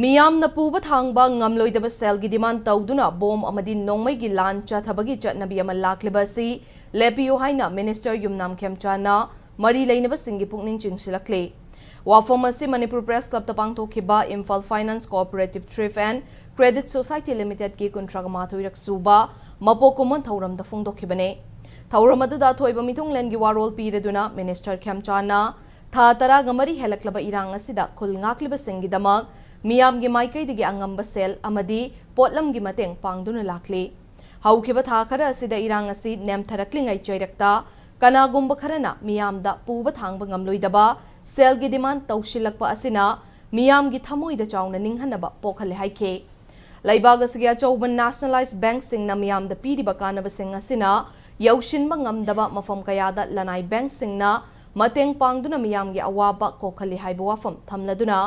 मियामना पूब थांगबा ngamloidaba selgi demand tawduna bom amadi nongmai gi lan chathabagi chatnabi ama laklibasi lepiyo haina minister yumnam Khemchand na mari leinaba singi pukning chingsilakle wafom asi Manipur Press Club ta pangthokhiba Imphal Finance Cooperative Thrift and Credit Society Limited ki kuntraga mathoirak suba mapokumon thauram da phongdokhibane thauram aduda thoiba mithung len gi warol pireduna minister Khemchand na tha taraga mari helaklaba irang asida khul ngakliba singi damak मियाम की माइकई दिगे अंगंबा cell अमदी पोटलम की मतेंग पांगदुना लाखले हौखिबा था खरा असिदा इरांग असि नेमथरक्लिंgai चैरक्ता कनागुंबा Kharna मियामदा पूबा थांगबा ngamloidaba cell की demand तौशिलकपा असिना मियाम की थमोइदा चाउना निंगहनबा पोखले हाइखे लैबाग असि अचौबा nationalise bank सिंगना मियामदा पीरिबा कानबा सिंग असिना यौशिनबा ngamdaba मफम कयादा लनाई बैंक सिंगना मतेंग पांगदुना मियाम की अवाबा Kokhale हाइबा वाफम थमलदुना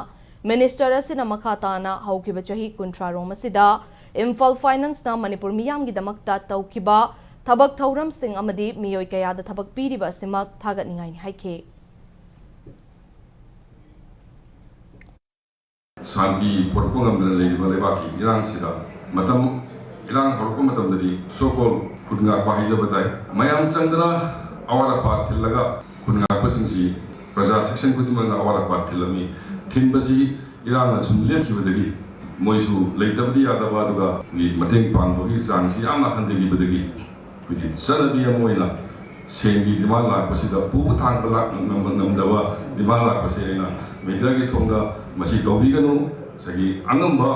Minister asina makhatana haukiba chahi kuntra romasida Imphal Finance na Manipur miyam gi damakta taukiba thabak thauram sing amadi miyoi kayada thabak piriba simak thagat ningai ni haike Santi porpongam dana leiba lebaki irang sida matam irang horko matam dadi sokol kunga pahiza batai mayam sangdana awara path thillaga kunga pasingsi praja section kudimanga awara path thillami थिनबसी इरांग सुनले खिबदगी मोइसु लेतबदी यादबादुगा नि मतेंग पांगबगी चांगसी यामना हंदगी बदगी बिदि सनबी अमोइला सेंगी दिमाग लाकपसिदा पुब थांगबला नमदवा दिमाग लाकपसे आइना मेदागी थोंगा मसी तौबिगनु सगी अंगंबा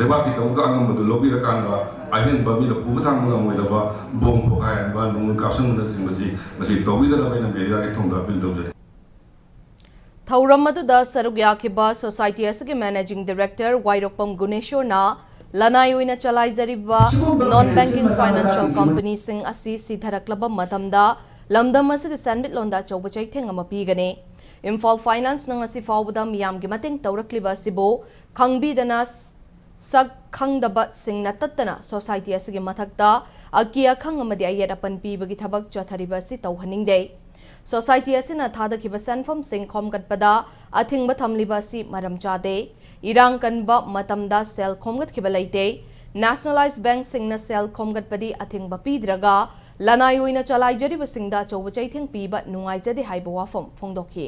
लेबाकी तौगा अंगंबदु लोबिरकांगा अहेन बबिदा पुब थांगबला मोइदबा बोम पोखायनबा नुन कासंगना सिंबसी मसी तौबिदला बेना मेदागी थोंगा बिलदबजे Thauram aduda saruk yakiba society asigi managing director Wairokpam Guneshwar na lanai oina chalaijariba non banking financial company sing asi sidharaklaba matamda lamdam asigi sanbit londa chauba chaitheng ama pigane Imphal Finance nang asi fawbada miyam gi mateng tawrakliba asibo khangbidana sak khangdaba sing natatana society asigi mathakta akia khang amadi ayat apan pibagi thabak chathariba si tawhaningde Society asina thada kiba sanfam sing khomgat pada athing ba thamliba si maram chade irang kanba matamda sel khomgat kiba laite nationalized bank singna sel khomgat padi athing ba pidraga lanai oina chalai jari ba singda chawba chaitheng piba nungai jade haiba wafam phongdokhi